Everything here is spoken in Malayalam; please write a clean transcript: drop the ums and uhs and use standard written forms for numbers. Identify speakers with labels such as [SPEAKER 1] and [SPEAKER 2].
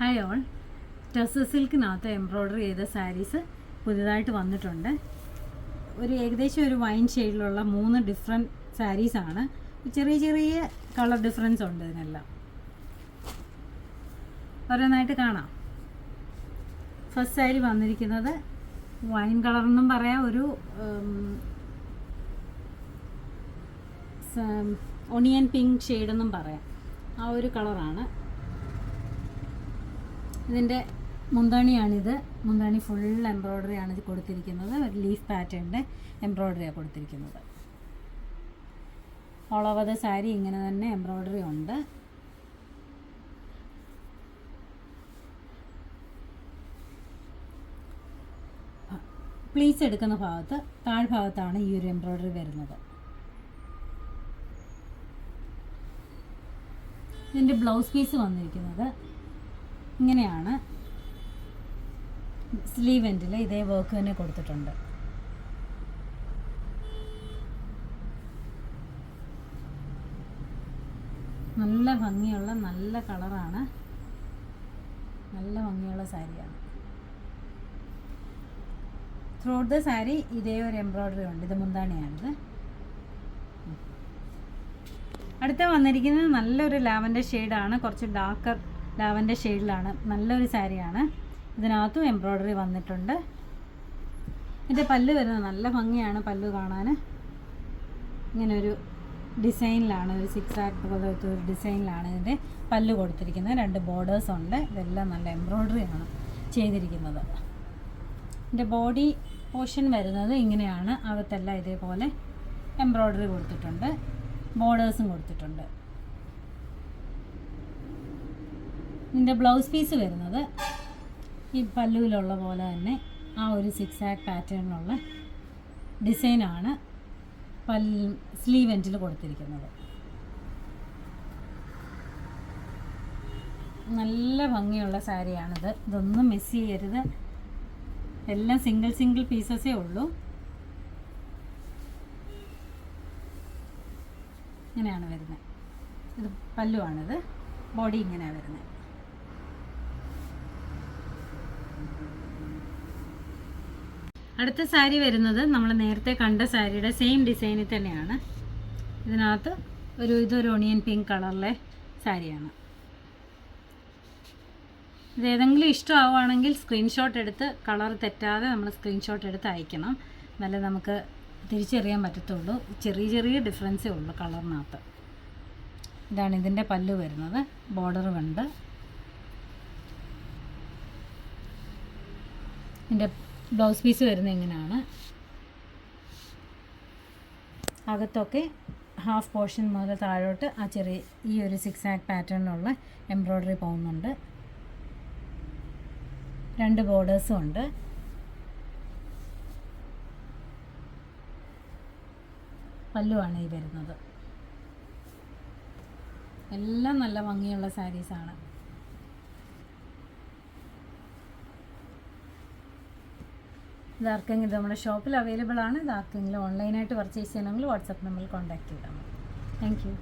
[SPEAKER 1] ഹായ് ഓൾ, ടെസർ സിൽക്കിനകത്ത് എംബ്രോയ്ഡറി ചെയ്ത സാരീസ് പുതിയതായിട്ട് വന്നിട്ടുണ്ട്. ഏകദേശം ഒരു വൈൻ ഷെയ്ഡിലുള്ള 3 ഡിഫറെൻറ്റ് സാരീസാണ്. ചെറിയ ചെറിയ കളർ ഡിഫറൻസ് ഉണ്ട് ഇതിനെല്ലാം. ഓരോന്നായിട്ട് കാണാം. ഫസ്റ്റ് സാരി വന്നിരിക്കുന്നത് വൈൻ കളറെന്നും പറയാം, ഒരു ഒണിയൻ പിങ്ക് ഷെയ്ഡെന്നും പറയാം. ആ ഒരു കളറാണ്. ഇതിൻ്റെ മുന്താണിയാണിത്. മുന്താണി ഫുൾ എംബ്രോയ്ഡറി ആണ് കൊടുത്തിരിക്കുന്നത്. ഒരു ലീഫ് പാറ്റേണിൻ്റെ എംബ്രോയ്ഡറിയാണ് കൊടുത്തിരിക്കുന്നത്. ഓൾ ഓവർ ദ സാരി ഇങ്ങനെ തന്നെ എംബ്രോയ്ഡറി ഉണ്ട്. പ്ലീറ്റ്സ് എടുക്കുന്ന ഭാഗത്ത് താഴ്ഭാഗത്താണ് ഈ ഒരു എംബ്രോയ്ഡറി വരുന്നത്. ഇതിൻ്റെ ബ്ലൗസ് പീസ് വന്നിരിക്കുന്നത് ഇങ്ങനെയാണ്. സ്ലീവ് എൻഡിൽ ഇതേ വർക്ക് തന്നെ കൊടുത്തിട്ടുണ്ട്. നല്ല ഭംഗിയുള്ള നല്ല കളറാണ്. നല്ല ഭംഗിയുള്ള സാരിയാണ്. ത്രൂ ഔട്ട് ദ സാരി ഇതേ ഒരു എംബ്രോയ്ഡറി ഉണ്ട്. ഇത് മുന്താണിയാണിത്. അടുത്ത വന്നിരിക്കുന്നത് നല്ലൊരു ലാവൻഡർ ഷെയ്ഡാണ്. കുറച്ച് ഡാർക്കർ ലാവൻഡർ ഷെയ്ഡിലാണ്. നല്ലൊരു സാരിയാണ്. ഇതിനകത്തും എംബ്രോയ്ഡറി വന്നിട്ടുണ്ട്. ഇതിൻ്റെ പല്ല് വരുന്നത് നല്ല ഭംഗിയാണ്. പല്ല് കാണാൻ ഇങ്ങനൊരു ഡിസൈനിലാണ്, ഒരു സിക്സ് ആക്ട് പോലത്തെ ഒരു ഡിസൈനിലാണ് ഇതിൻ്റെ പല്ല് കൊടുത്തിരിക്കുന്നത്. 2 ബോർഡേഴ്സ് ഉണ്ട്. ഇതെല്ലാം നല്ല എംബ്രോയ്ഡറിയാണ് ചെയ്തിരിക്കുന്നത്. ഇതിൻ്റെ ബോഡി പോർഷൻ വരുന്നത് ഇങ്ങനെയാണ്. അകത്തെല്ലാം ഇതേപോലെ എംബ്രോയ്ഡറി കൊടുത്തിട്ടുണ്ട്. ബോർഡേഴ്സും കൊടുത്തിട്ടുണ്ട്. ഇതിൻ്റെ ബ്ലൗസ് പീസ് വരുന്നത് ഈ പല്ലുവിലുള്ള പോലെ തന്നെ ആ ഒരു സിക്സ് ആക്ട് പാറ്റേണിലുള്ള ഡിസൈനാണ് സ്ലീവ് എൻഡിൽ കൊടുത്തിരിക്കുന്നത്. നല്ല ഭംഗിയുള്ള സാരിയാണിത്. ഇതൊന്നും മിസ് ചെയ്യരുത്. എല്ലാം സിംഗിൾ പീസസേ ഉള്ളൂ. ഇങ്ങനെയാണ് വരുന്നത്. ഇത് പല്ലുവാണിത്. ബോഡി ഇങ്ങനെയാണ് വരുന്നത്. അടുത്ത സാരി വരുന്നത് നമ്മൾ നേരത്തെ കണ്ട സാരിയുടെ സെയിം ഡിസൈനിൽ തന്നെയാണ്. ഇതിനകത്ത് ഇതൊരു ഒണിയൻ പിങ്ക് കളറിലെ സാരിയാണ്. ഇതേതെങ്കിലും ഇഷ്ടമാവുകയാണെങ്കിൽ സ്ക്രീൻഷോട്ട് എടുത്ത്, കളർ തെറ്റാതെ നമ്മൾ സ്ക്രീൻഷോട്ട് എടുത്ത് അയക്കണം. എന്നാലേ നമുക്ക് തിരിച്ചറിയാൻ പറ്റത്തുള്ളൂ. ചെറിയ ചെറിയ ഡിഫറൻസേ ഉള്ളൂ കളറിനകത്ത്. ഇതാണ് ഇതിൻ്റെ പല്ല് വരുന്നത്. ബോർഡർ ഉണ്ട്. ഇതിൻ്റെ ബ്ലൗസ് പീസ് വരുന്നത് ഇങ്ങനെയാണ്. അകത്തൊക്കെ ഹാഫ് പോർഷൻ മുതൽ താഴോട്ട് ആ ചെറിയ ഈ ഒരു സിക്സ് ആക്ട് പാറ്റേണിലുള്ള എംബ്രോയ്ഡറി പോകുന്നുണ്ട്. 2 ബോർഡേഴ്സും ഉണ്ട്. പല്ലുവാണ് ഈ വരുന്നത്. എല്ലാം നല്ല ഭംഗിയുള്ള സാരീസാണ്. ഇതാർക്കെങ്കിലും നമ്മുടെ ഷോപ്പിൽ അവൈലബിൾ ആണ്. ഇതാർക്കെങ്കിലും ഓൺലൈനായിട്ട് പർച്ചേസ് ചെയ്യണമെങ്കിൽ വാട്സപ്പ് നമ്പറിൽ കോൺടാക്റ്റ് ചെയ്താൽ മതി. Thank you.